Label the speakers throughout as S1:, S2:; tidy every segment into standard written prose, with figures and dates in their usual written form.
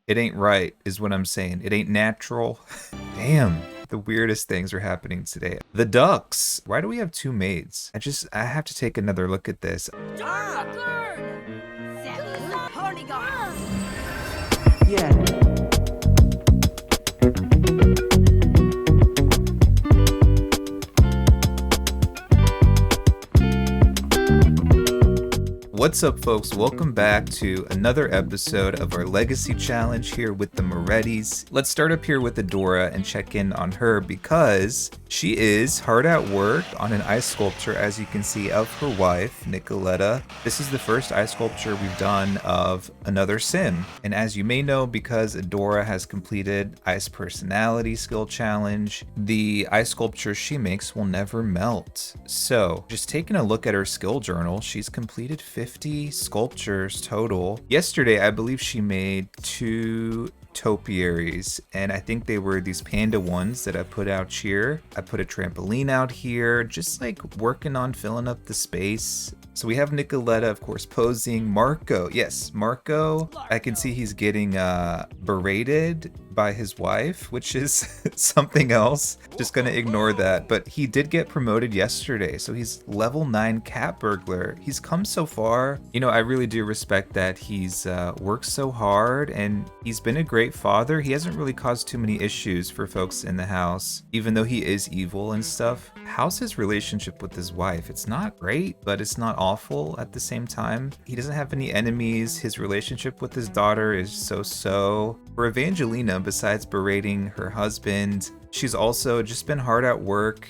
S1: It ain't right, is what I'm saying. It ain't natural. Damn. The weirdest things are happening today. The ducks. Why do we have two maids? I have to take another look at this.
S2: Yeah.
S1: What's up, folks? Welcome back to another episode of our Legacy Challenge here with the Morettis. Let's start up here with Adora and check in on her because she is hard at work on an ice sculpture, as you can see, of her wife, Nicoletta. This is the first ice sculpture we've done of another sim. And as you may know, because Adora has completed Ice Personality Skill Challenge, the ice sculpture she makes will never melt. So, just taking a look at her skill journal, she's completed 50 sculptures total. Yesterday, I believe she made 2 topiaries, and I think they were these panda ones that I put out here. I put a trampoline out here, just like working on filling up the space. So we have Nicoletta, of course, posing. Marco, yes, Marco, I can see he's getting berated by his wife, which is something else. Just gonna ignore that. But he did get promoted yesterday, so he's level 9 cat burglar. He's come so far. You know, I really do respect that he's worked so hard, and he's been a great father. He hasn't really caused too many issues for folks in the house, even though he is evil and stuff. How's his relationship with his wife? It's not great, but it's not awful at the same time. He doesn't have any enemies. His relationship with his daughter is so-so. For Evangelina, besides berating her husband, she's also just been hard at work.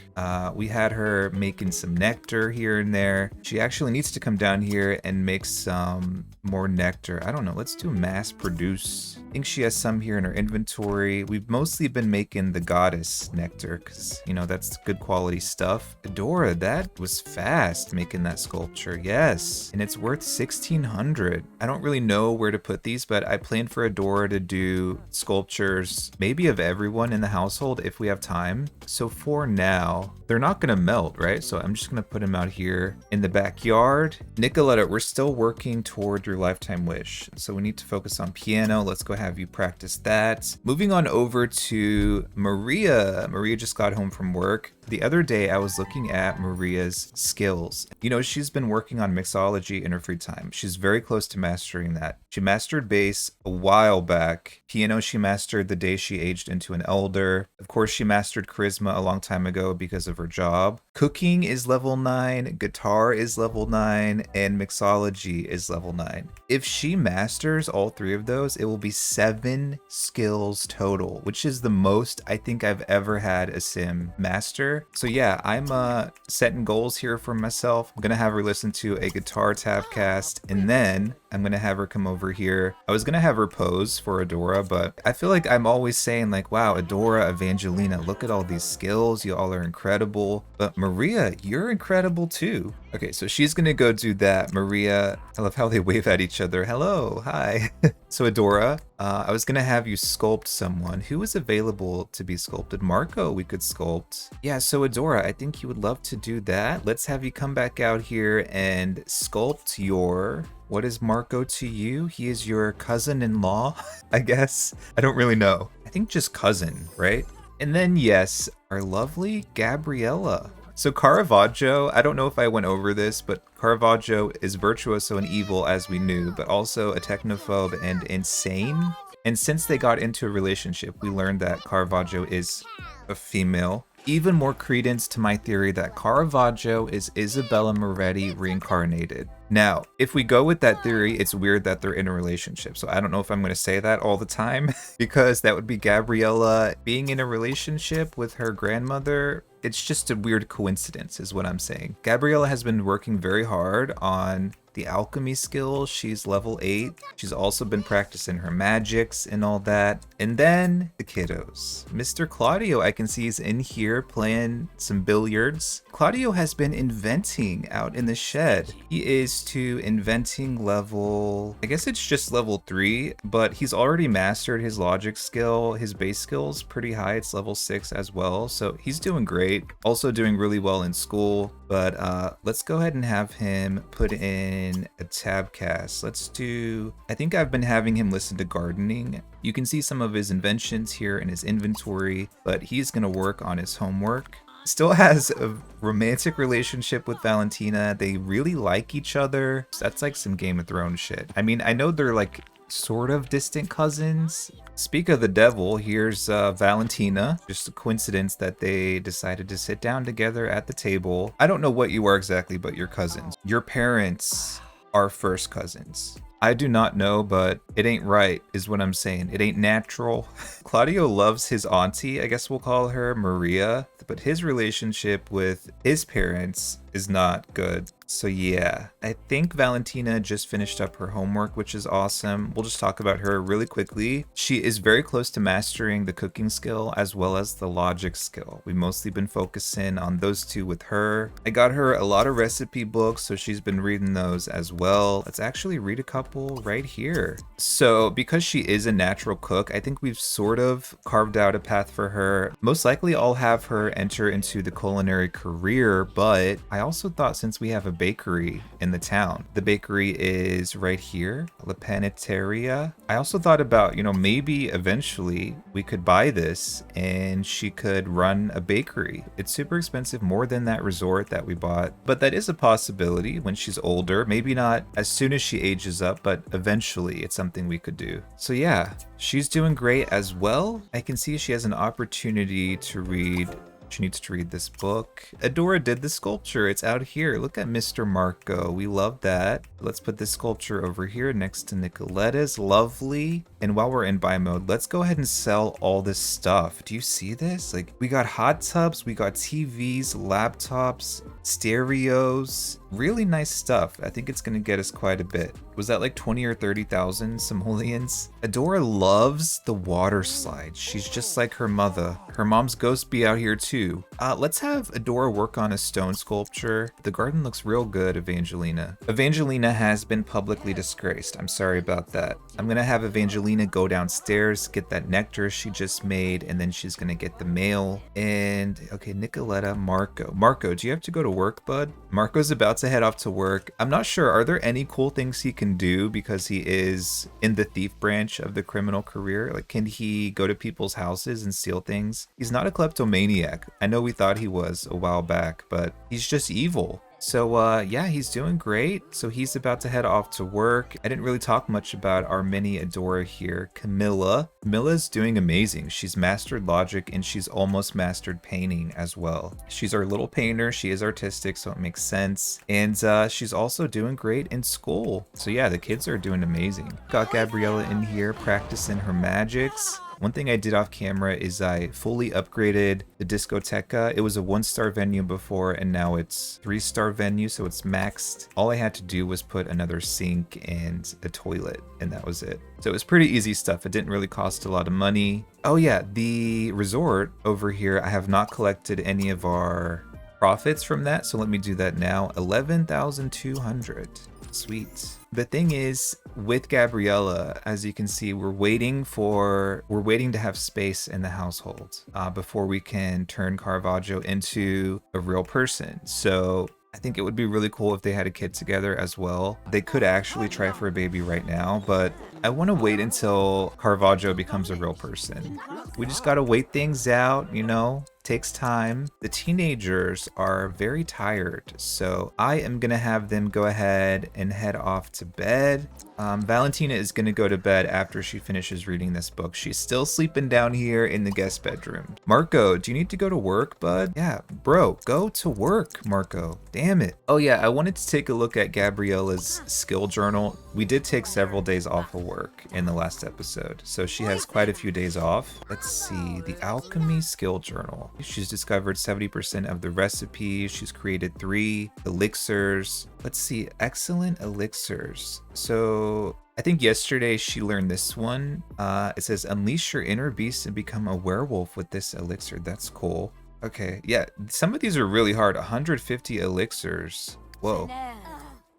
S1: We had her making some nectar here and there. She actually needs to come down here and make some more nectar. I don't know, let's do mass produce. I think she has some here in her inventory. We've mostly been making the goddess nectar because, you know, that's good quality stuff. Adora, that was fast making that sculpture, yes. And it's worth 1,600. I don't really know where to put these, but I plan for Adora to do sculptures, maybe of everyone in the household if we have time. So for now, they're not gonna melt, right? So I'm just gonna put them out here in the backyard. Nicoletta, we're still working toward your lifetime wish. So we need to focus on piano. Let's go have you practice that. Moving on over to Maria. Maria just got home from work. The other day, I was looking at Maria's skills. You know, she's been working on mixology in her free time. She's very close to mastering that. She mastered bass a while back. Piano, she mastered the day she aged into an elder. Of course, she mastered charisma a long time ago because of her job. Cooking is level 9, guitar is level 9, and mixology is level 9. If she masters all 3 of those, it will be 7 skills total, which is the most I think I've ever had a sim master. So yeah, I'm setting goals here for myself. I'm gonna have her listen to a guitar tabcast, and then I'm gonna have her come over here. I was gonna have her pose for Adora, but I feel like I'm always saying like, wow, Adora, Evangelina, look at all these skills. You all are incredible. But Maria, you're incredible too. Okay, so she's gonna go do that. Maria, I love how they wave at each other. Hello, hi. So Adora, I was gonna have you sculpt someone. Who is available to be sculpted? Marco, we could sculpt. Yeah, so Adora, I think you would love to do that. Let's have you come back out here and sculpt your... What is Marco to you? He is your cousin-in-law, I guess. I don't really know. I think just cousin, right? And then yes, our lovely Gabriella. So Caravaggio, I don't know if I went over this, but Caravaggio is virtuoso and evil as we knew, but also a technophobe and insane. And since they got into a relationship, we learned that Caravaggio is a female. Even more credence to my theory that Caravaggio is Isabella Moretti reincarnated. Now, if we go with that theory, it's weird that they're in a relationship. So I don't know if I'm going to say that all the time because that would be Gabriella being in a relationship with her grandmother. It's just a weird coincidence is what I'm saying. Gabriella has been working very hard on the alchemy skills. She's level 8. She's also been practicing her magics and all that. And then the kiddos. Mr. Claudio, I can see is in here playing some billiards. Claudio has been inventing out in the shed. He is to inventing level, I guess it's just level 3, but he's already mastered his logic skill. His base skill's pretty high. It's level 6 as well. So he's doing great. Also doing really well in school. But let's go ahead and have him put in a tab cast. Let's do, I think I've been having him listen to gardening. You can see some of his inventions here in his inventory, but he's gonna work on his homework. Still has a romantic relationship with Valentina. They really like each other. That's like some Game of Thrones shit. I mean, I know they're like sort of distant cousins. Speak of the devil, here's Valentina. Just a coincidence that they decided to sit down together at the table. I don't know what you are exactly, but you're cousins. Your parents are first cousins. I do not know, but it ain't right, is what I'm saying. It ain't natural. Claudio loves his auntie, I guess we'll call her Maria, but his relationship with his parents is not good. So yeah, I think Valentina just finished up her homework, which is awesome. We'll just talk about her really quickly. She is very close to mastering the cooking skill as well as the logic skill. We've mostly been focusing on those two with her. I got her a lot of recipe books, so she's been reading those as well. Let's actually read a couple right here. So because she is a natural cook, I think we've sort of carved out a path for her. Most likely I'll have her enter into the culinary career, but I also thought since we have a bakery in the town, the bakery is right here, La Panetteria. I also thought about, you know, maybe eventually we could buy this and she could run a bakery. It's super expensive, more than that resort that we bought, but that is a possibility when she's older. Maybe not as soon as she ages up, but eventually it's something we could do. So yeah, she's doing great as well. I can see she has an opportunity to read. She needs to read this book. Adora did the sculpture. It's out here. Look at Mr. Marco. We love that. Let's put this sculpture over here next to Nicoletta's. Lovely. And while we're in buy mode, let's go ahead and sell all this stuff. Do you see this? Like, we got hot tubs, we got TVs, laptops, stereos, really nice stuff. I think it's gonna get us quite a bit. Was that like 20 or 30,000 simoleons? Adora loves the water slide. She's just like her mother. Her mom's ghost be out here too. Let's have Adora work on a stone sculpture. The garden looks real good, Evangelina. Evangelina has been publicly disgraced. I'm sorry about that. I'm gonna have Evangelina go downstairs, get that nectar she just made, and then she's gonna get the mail. And okay, Nicoletta, Marco. Marco, do you have to go to work, bud? Marco's about to head off to work. I'm not sure, are there any cool things he can do because he is in the thief branch of the criminal career? Like, can he go to people's houses and steal things? He's not a kleptomaniac. I know we thought he was a while back, but he's just evil. So yeah, he's doing great. So he's about to head off to work. I didn't really talk much about our mini Adora here, Camilla. Camilla's doing amazing. She's mastered logic and she's almost mastered painting as well. She's our little painter. She is artistic, so it makes sense. And she's also doing great in school. So yeah, the kids are doing amazing. Got Gabriella in here practicing her magics. One thing I did off camera is I fully upgraded the discoteca. It was a 1-star venue before and now it's 3-star venue, so it's maxed. All I had to do was put another sink and a toilet and that was it. So it was pretty easy stuff. It didn't really cost a lot of money. Oh yeah, the resort over here, I have not collected any of our profits from that, so let me do that now. 11,200. Sweet. The thing is, with Gabriella, as you can see, we're waiting to have space in the household before we can turn Caravaggio into a real person. So I think it would be really cool if they had a kid together as well. They could actually try for a baby right now, but I want to wait until Caravaggio becomes a real person. We just gotta wait things out, you know? Takes time. The teenagers are very tired, so I am gonna have them go ahead and head off to bed. Valentina is gonna go to bed after she finishes reading this book. She's still sleeping down here in the guest bedroom. Marco, do you need to go to work, bud? Yeah, bro, go to work, Marco. Damn it. Oh yeah, I wanted to take a look at Gabriella's skill journal. We did take several days off of work in the last episode, so she has quite a few days off. Let's see, the alchemy skill journal. She's discovered 70% of the recipes. She's created 3 elixirs. Let's see, excellent elixirs. So I think yesterday she learned this one. It says, unleash your inner beast and become a werewolf with this elixir. That's cool. Okay, yeah, some of these are really hard. 150 elixirs. Whoa.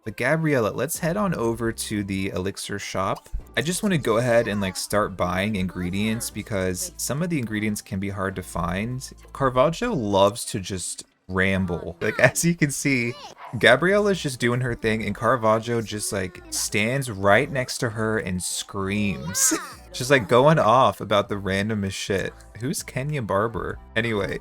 S1: But Gabriella, let's head on over to the elixir shop. I just want to go ahead and like start buying ingredients because some of the ingredients can be hard to find. Caravaggio loves to just ramble. Like, as you can see, Gabriella's just doing her thing, and Caravaggio just like stands right next to her and screams. Just like going off about the randomest shit. Who's Kenya Barber? Anyway,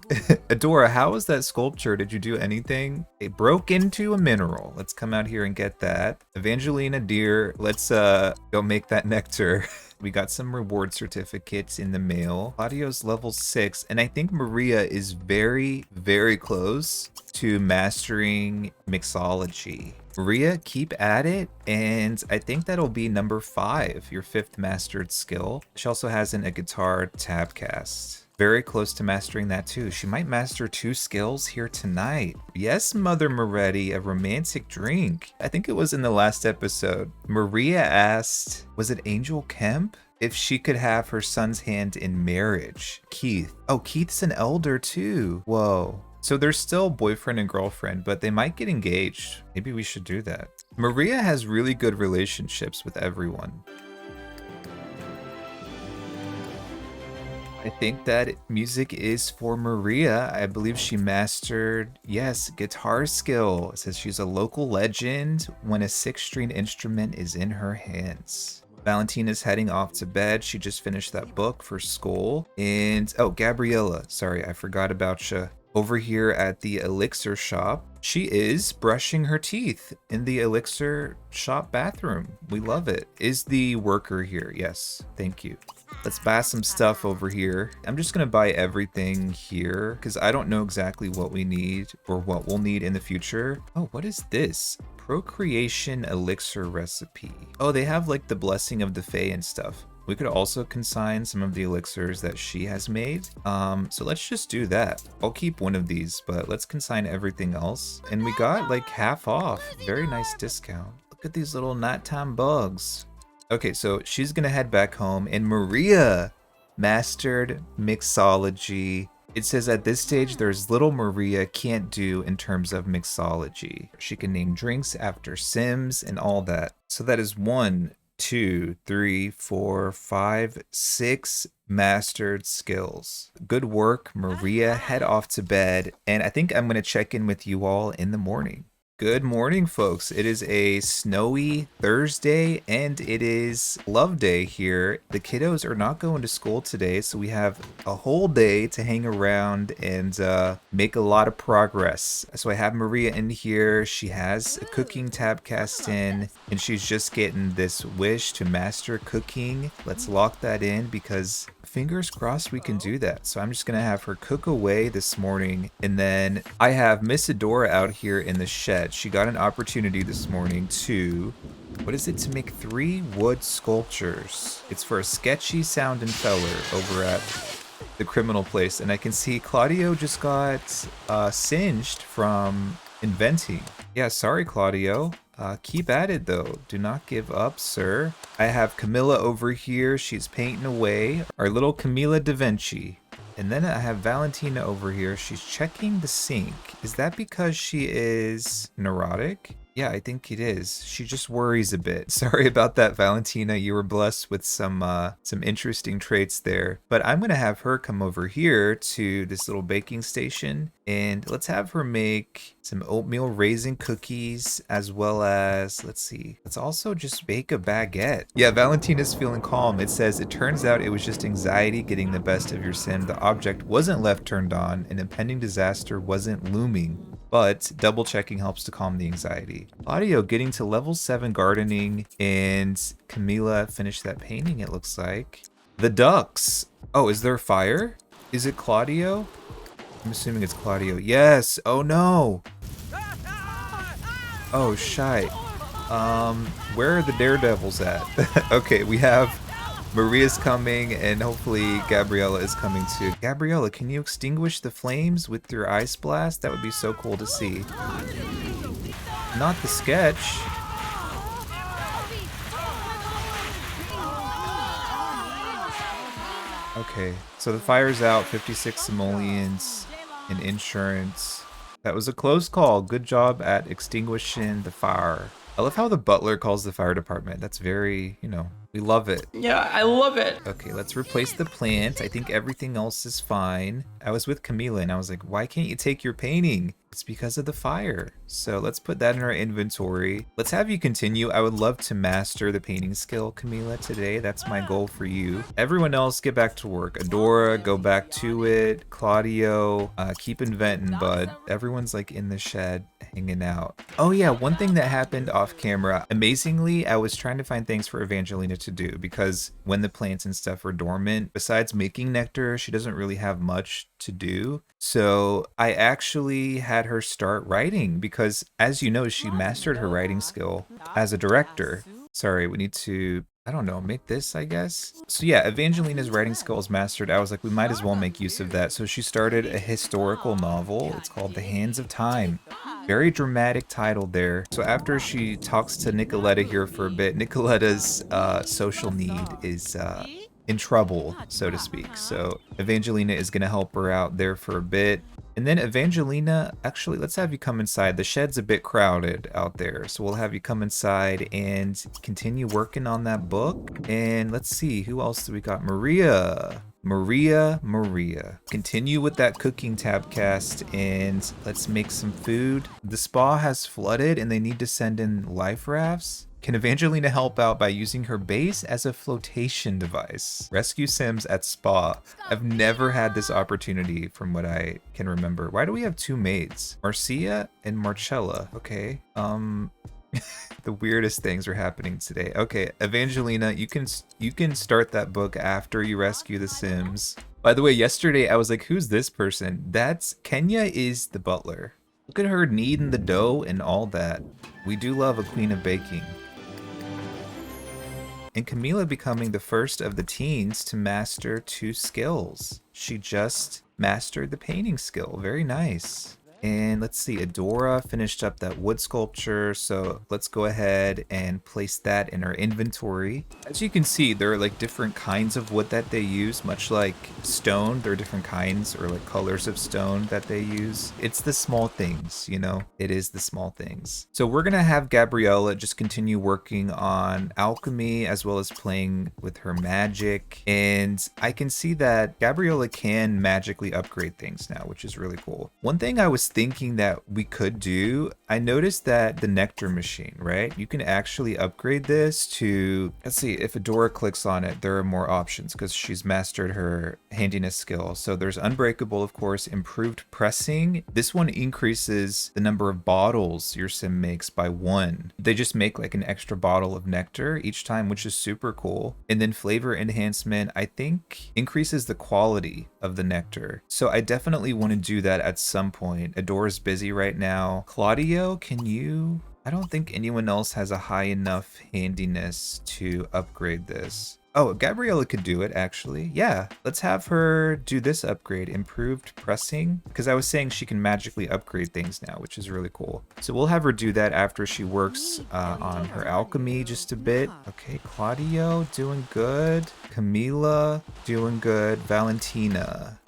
S1: Adora, how was that sculpture? Did you do anything? It broke into a mineral. Let's come out here and get that. Evangelina, dear, let's go make that nectar. We got some reward certificates in the mail. Claudio's level 6, and I think Maria is very, very close to mastering mixology. Maria, keep at it, and I think that'll be number 5, your 5th mastered skill. She also has a guitar tab cast. Very close to mastering that too. She might master 2 skills here tonight. Yes, Mother Moretti, a romantic drink. I think it was in the last episode. Maria asked, was it Angel Kemp? If she could have her son's hand in marriage. Keith. Oh, Keith's an elder too. Whoa. So they're still boyfriend and girlfriend, but they might get engaged. Maybe we should do that. Maria has really good relationships with everyone. I think that music is for Maria. I believe she mastered, yes, guitar skill. It says she's a local legend when a 6-string instrument is in her hands. Valentina's heading off to bed. She just finished that book for school. And, oh, Gabriella, sorry, I forgot about you. Over here at the elixir shop, she is brushing her teeth in the elixir shop bathroom. We love it. Is the worker here? Yes, thank you. Let's buy some stuff over here. I'm just gonna buy everything here because I don't know exactly what we need or what we'll need in the future. Oh, what is this? Procreation elixir recipe. Oh, they have like the blessing of the Fae and stuff. We could also consign some of the elixirs that she has made. So let's just do that. I'll keep one of these, but let's consign everything else. And we got like half off. Very nice discount. Look at these little nighttime bugs. Okay, so she's gonna head back home, and Maria mastered mixology. It says at this stage, there's little Maria can't do in terms of mixology. She can name drinks after Sims and all that. So that is 1, 2, 3, 4, 5, 6 mastered skills. Good work, Maria. Head off to bed, and I think I'm gonna check in with you all in the morning. Good morning, folks. It is a snowy Thursday, and it is love day here. The kiddos are not going to school today, so we have a whole day to hang around and make a lot of progress. So I have Maria in here. She has a cooking tab cast in, and she's just getting this wish to master cooking. Let's lock that in because fingers crossed we can do that. So I'm just gonna have her cook away this morning, and then I have Miss Adora out here in the shed. She got an opportunity this morning to, what is it, to make 3 wood sculptures. It's for a sketchy sounding feller over at the criminal place, and I can see Claudio just got singed from inventing. Yeah, sorry Claudio. Keep at it though. Do not give up, sir. I have Camilla over here. She's painting away. Our little Camilla da Vinci. And then I have Valentina over here. She's checking the sink. Is that because she is neurotic? Yeah, I think it is. She just worries a bit. Sorry about that, Valentina. You were blessed with some interesting traits there. But I'm gonna have her come over here to this little baking station, and let's have her make some oatmeal raisin cookies, as well as, let's see, let's also just bake a baguette. Yeah, Valentina's feeling calm. It says, it turns out it was just anxiety getting the best of your sim. The object wasn't left turned on, and impending disaster wasn't looming. But double checking helps to calm the anxiety. Claudio getting to level 7 gardening, and Camila finished that painting, it looks like. The ducks. Oh, is there fire? Is it Claudio? I'm assuming it's Claudio. Yes. Oh no. Oh shite. Where are the daredevils at? Okay, we have Maria's coming, and hopefully Gabriella is coming too. Gabriella, can you extinguish the flames with your ice blast? That would be so cool to see. Not the sketch. Okay, so the fire's out, 56 simoleons and insurance. That was a close call. Good job at extinguishing the fire. I love how the butler calls the fire department. That's very, you know, We love it.
S3: Yeah, I love it.
S1: Okay, let's replace the plant. I think everything else is fine. I was with Camila and I was like, why can't you take your painting? It's because of the fire. So let's put that in our inventory. Let's have you continue. I would love to master the painting skill, Camila, today. That's my goal for you. Everyone else, get back to work. Adora, go back to it. Claudio, keep inventing, bud. Everyone's like in the shed hanging out. Oh yeah, one thing that happened off camera. Amazingly, I was trying to find things for Evangelina to do because when the plants and stuff are dormant, besides making nectar, she doesn't really have much to do. So I actually had her start writing because, as you know, she mastered her writing skill as a director. Sorry, we need to, I don't know, make this, I guess. So yeah, Evangelina's writing skill is mastered. I was like, we might as well make use of that. So she started a historical novel. It's called The Hands of Time. Very dramatic title there. So after she talks to Nicoletta here for a bit, Nicoletta's social need is in trouble, so to speak. So Evangelina is going to help her out there for a bit. And then Evangelina, actually, let's have you come inside. The shed's a bit crowded out there, so we'll have you come inside and continue working on that book. And let's see, who else do we got? Maria. Continue with that cooking tabcast and let's make some food. The spa has flooded and they need to send in life rafts. Can Evangelina help out by using her base as a flotation device? Rescue Sims at spa. I've never had this opportunity from what I can remember. Why do we have two maids? Marcia and Marcella. Okay. The weirdest things are happening today. Okay, Evangelina, you can start that book after you rescue the Sims. By the way, yesterday I was like, who's this person? That's Kenya is the butler. Look at her kneading the dough and all that. We do love a queen of baking. And Camila becoming the first of the teens to master 2 skills. She just mastered the painting skill. Very nice. And let's see, Adora finished up that wood sculpture, so let's go ahead and place that in our inventory. As you can see, there are like different kinds of wood that they use, much like stone. There are different kinds or like colors of stone that they use. It's the small things, you know? It is the small things. So we're gonna have Gabriella just continue working on alchemy as well as playing with her magic. And I can see that Gabriella can magically upgrade things now, which is really cool. One thing I was thinking that we could do, I noticed that the nectar machine, right? You can actually upgrade this to, let's see, if Adora clicks on it, there are more options because she's mastered her handiness skill. So there's unbreakable, of course, improved pressing. This one increases the number of bottles your sim makes by 1. They just make like an extra bottle of nectar each time, which is super cool. And then flavor enhancement, I think increases the quality of the nectar. So I definitely want to do that at some point. Adora's busy right now. Claudio, can you? I don't think anyone else has a high enough handiness to upgrade this. Oh, Gabriella could do it, actually. Yeah, let's have her do this upgrade, improved pressing, because I was saying she can magically upgrade things now, which is really cool. So we'll have her do that after she works on her alchemy just a bit. Okay, Claudio, doing good. Camila, doing good. Valentina,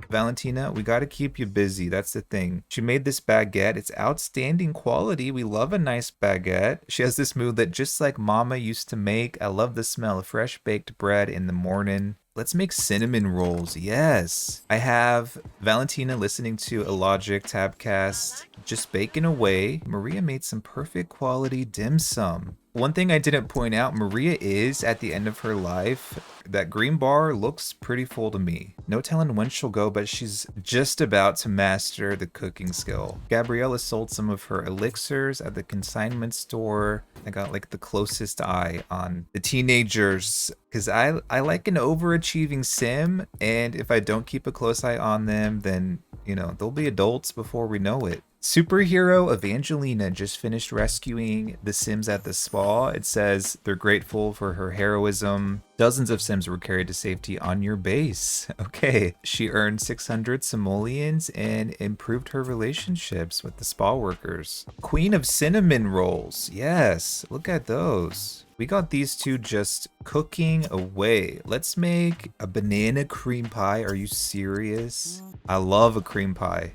S1: we got to keep you busy. That's the thing. She made this baguette. It's outstanding quality. We love a nice baguette. She has this mood that just like Mama used to make. I love the smell of fresh baked bread in the morning. Let's make cinnamon rolls. Yes. I have Valentina listening to a Logic tabcast, just baking away. Maria made some perfect quality dim sum. One thing I didn't point out, Maria is at the end of her life. That green bar looks pretty full to me. No telling when she'll go, but she's just about to master the cooking skill. Gabriella sold some of her elixirs at the consignment store. I got like the closest eye on the teenagers because I like an overachieving sim, and if I don't keep a close eye on them, then, you know, they'll be adults before we know it. Superhero Evangelina just finished rescuing the Sims at the spa. It says they're grateful for her heroism. Dozens of Sims were carried to safety on your base. Okay. She earned 600 simoleons and improved her relationships with the spa workers. Queen of Cinnamon Rolls. Yes, look at those. We got these two just cooking away. Let's make a banana cream pie. Are you serious? I love a cream pie.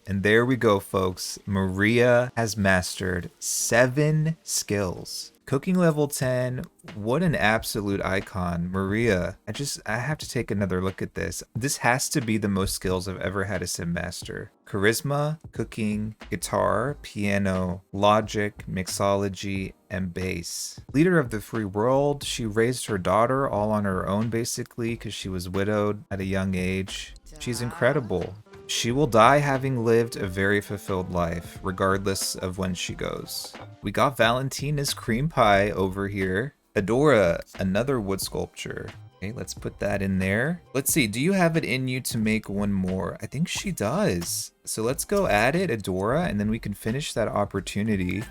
S1: And there we go, folks. Maria has mastered 7 skills. Cooking level 10, what an absolute icon. Maria, I have to take another look at this. This has to be the most skills I've ever had a sim master. Charisma, cooking, guitar, piano, logic, mixology, and bass. Leader of the free world, she raised her daughter all on her own basically because she was widowed at a young age. She's incredible. She will die having lived a very fulfilled life, regardless of when she goes. We got Valentina's cream pie over here. Adora, another wood sculpture. Okay, let's put that in there. Let's see, do you have it in you to make one more? I think she does. So let's go add it, Adora, and then we can finish that opportunity.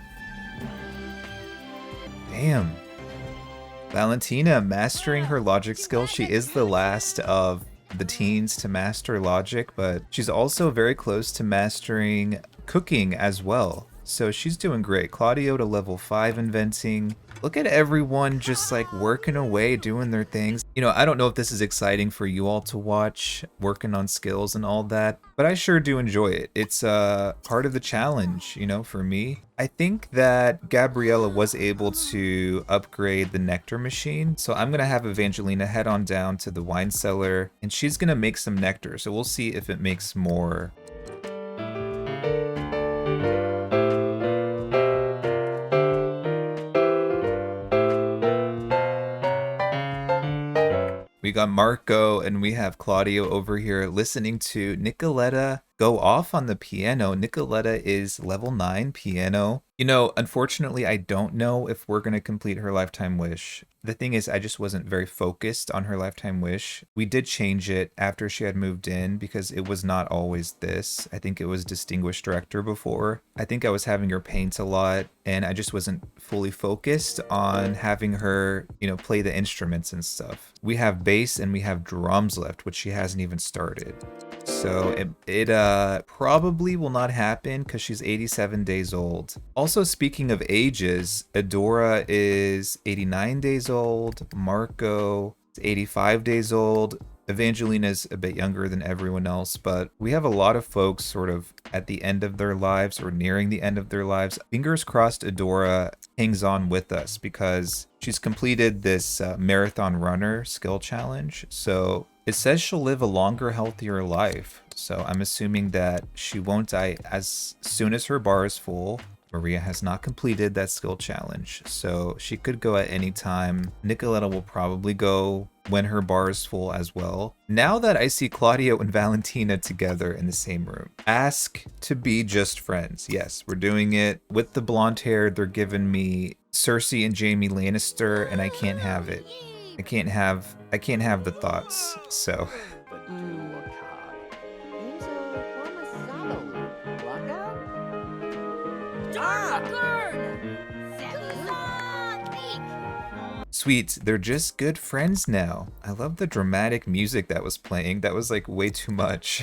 S1: Damn. Valentina mastering her logic skill. She is the last of the teens to master logic, but she's also very close to mastering cooking as well. So she's doing great. Claudio to level 5 inventing. Look at everyone just like working away, doing their things. You know, I don't know if this is exciting for you all to watch, working on skills and all that, but I sure do enjoy it. It's part of the challenge, you know, for me. I think that Gabriella was able to upgrade the nectar machine. So I'm going to have Evangelina head on down to the wine cellar and she's going to make some nectar. So we'll see if it makes more. We got Marco and we have Claudio over here listening to Nicoletta go off on the piano. Nicoletta is level 9 piano. You know, unfortunately, I don't know if we're going to complete her lifetime wish. The thing is, I just wasn't very focused on her lifetime wish. We did change it after she had moved in because it was not always this. I think it was distinguished director before. I think I was having her paint a lot and I just wasn't fully focused on having her, you know, play the instruments and stuff. We have bass and we have drums left, which she hasn't even started. So it probably will not happen because she's 87 days old. Also, speaking of ages, Adora is 89 days old. Marco is 85 days old. Evangelina's a bit younger than everyone else, but we have a lot of folks sort of at the end of their lives or nearing the end of their lives. Fingers crossed Adora hangs on with us because she's completed this marathon runner skill challenge. So it says she'll live a longer, healthier life. So I'm assuming that she won't die as soon as her bar is full. Maria has not completed that skill challenge, so she could go at any time. Nicoletta will probably go when her bar is full as well. Now that I see Claudio and Valentina together in the same room, ask to be just friends. Yes, we're doing it. With the blonde hair, they're giving me Cersei and Jaime Lannister, and I can't have it. I can't have the thoughts, so... Sweet, they're just good friends now. I love the dramatic music that was playing. That was like way too much.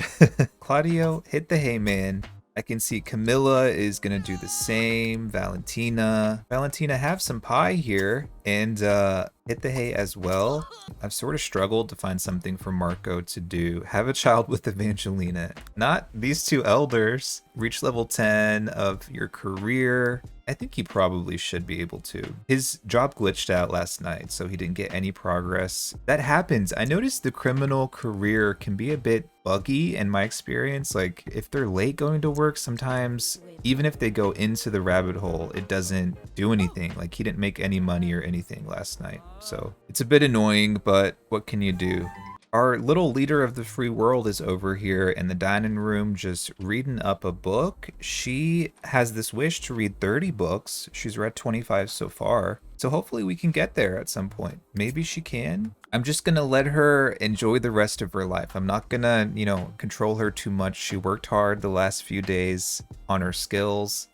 S1: Claudio, hit the hay, man. I can see Camilla is gonna do the same. Valentina, have some pie here and hit the hay as well. I've sort of struggled to find something for Marco to do. Have a child with Evangelina. Not these two elders. Reach level 10 of your career. I think he probably should be able to. His job glitched out last night, so he didn't get any progress. That happens. I noticed the criminal career can be a bit buggy in my experience. Like, if they're late going to work, sometimes, even if they go into the rabbit hole, it doesn't do anything. Like, he didn't make any money or anything last night. So, it's a bit annoying, but what can you do? Our little leader of the free world is over here in the dining room just reading up a book. She has this wish to read 30 books. She's read 25 so far. So hopefully we can get there at some point. Maybe she can. I'm just gonna let her enjoy the rest of her life. I'm not gonna, you know, control her too much. She worked hard the last few days on her skills.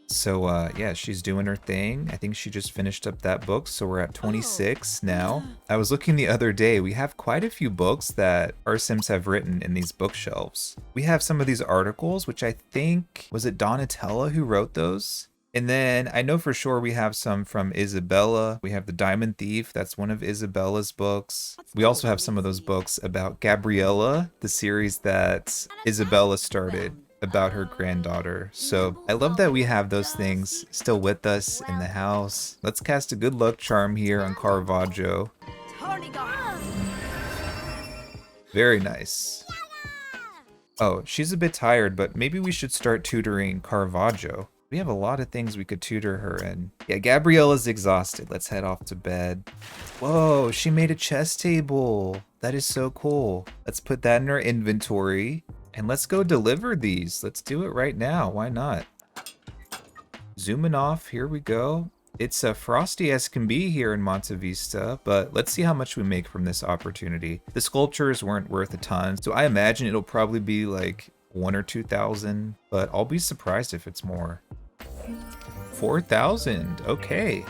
S1: So yeah, she's doing her thing. I think she just finished up that book, so we're at 26 now. I was looking the other day, we have quite a few books that our Sims have written in these bookshelves. We have some of these articles, which I think, was it Donatella who wrote those? And then I know for sure we have some from Isabella. We have The Diamond Thief. That's one of Isabella's books. We also have some of those books about Gabriella, the series that Isabella started about her granddaughter. So I love that we have those things still with us in the house. Let's cast a good luck charm here on Caravaggio. Very nice. Oh, she's a bit tired, but maybe we should start tutoring Caravaggio. We have a lot of things we could tutor her in. Yeah, Gabriella's exhausted. Let's head off to bed. Whoa, she made a chess table. That is so cool. Let's put that in our inventory. And let's go deliver these. Let's do it right now. Why not? Zooming off. Here we go. It's frosty as can be here in Monte Vista, but let's see how much we make from this opportunity. The sculptures weren't worth a ton, so I imagine it'll probably be like 1,000 or 2,000, but I'll be surprised if it's more. 4,000, okay.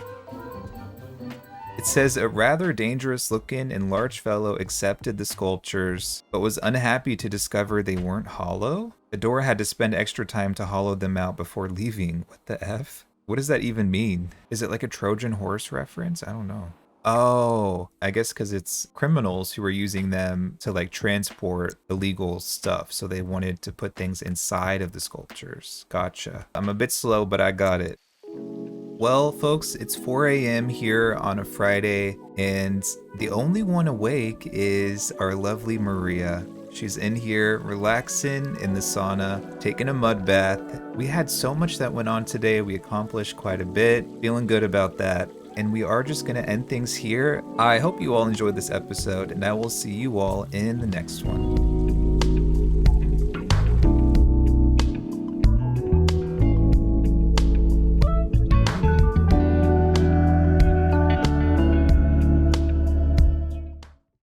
S1: It says a rather dangerous looking and large fellow accepted the sculptures, but was unhappy to discover they weren't hollow. Adora had to spend extra time to hollow them out before leaving. What the F? What does that even mean? Is it like a Trojan horse reference? I don't know. Oh, I guess because it's criminals who are using them to like transport illegal stuff. So they wanted to put things inside of the sculptures. Gotcha. I'm a bit slow, but I got it. Well, folks, it's 4 a.m. here on a Friday, and the only one awake is our lovely Maria. She's in here relaxing in the sauna, taking a mud bath. We had so much that went on today. We accomplished quite a bit. Feeling good about that. And we are just going to end things here. I hope you all enjoyed this episode, and I will see you all in the next one.